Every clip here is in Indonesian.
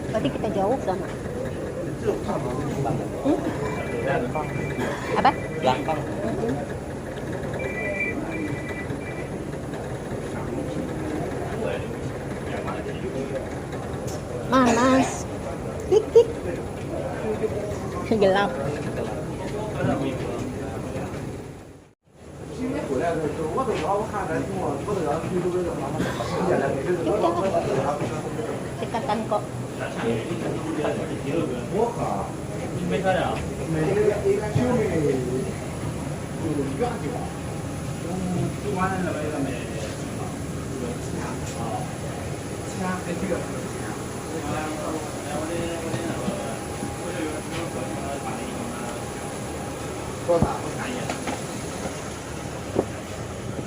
Berarti kita jauh sana. Hmm? Apa? Belakang. Panas. Tik tik. Gelap. Dekatan kok.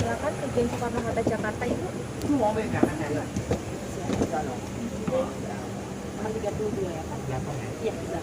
Silakan ke Gen Soekarno-Hatta Jakarta itu. Nomor 32 ya kan? Iya, bisa.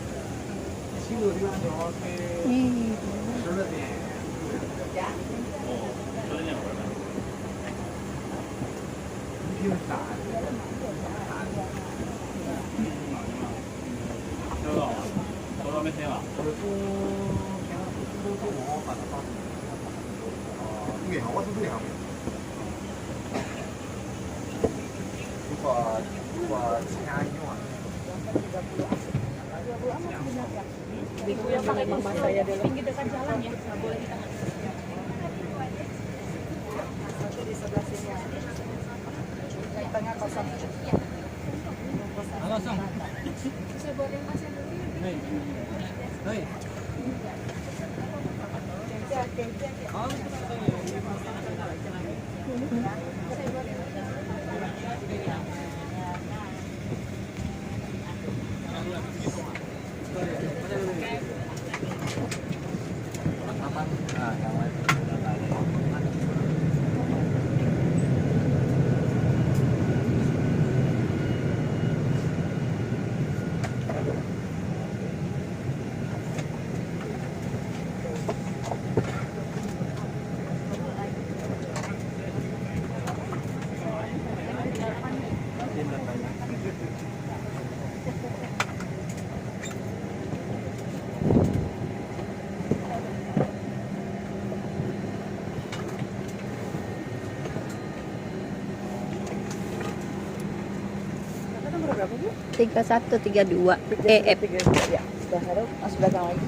Ibu yang pakai mama saya dulu. Pinggir dekat jalan ya, nggak boleh di tengah. Satu di sebelah sini. Di tengah kosong. Halo, Song. Bisa goreng masnya dulu. Hei. Hei. Berapa Bu? 3132 EF. Ya, sudah harus sudah tahu lagi.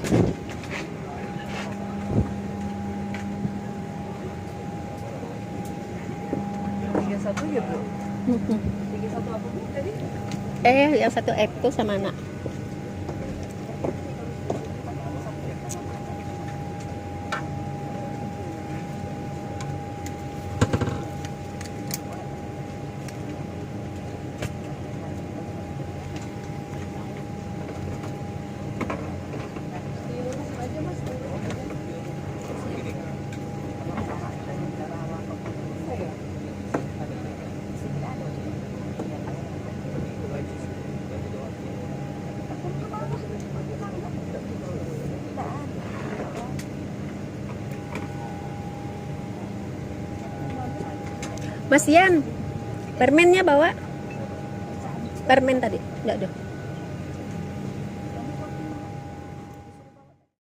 31 ya Bu? 31 apa Bu tadi? Yang satu F itu sama anak. Mas Yan, permennya bawa? Permen tadi? Enggak ada.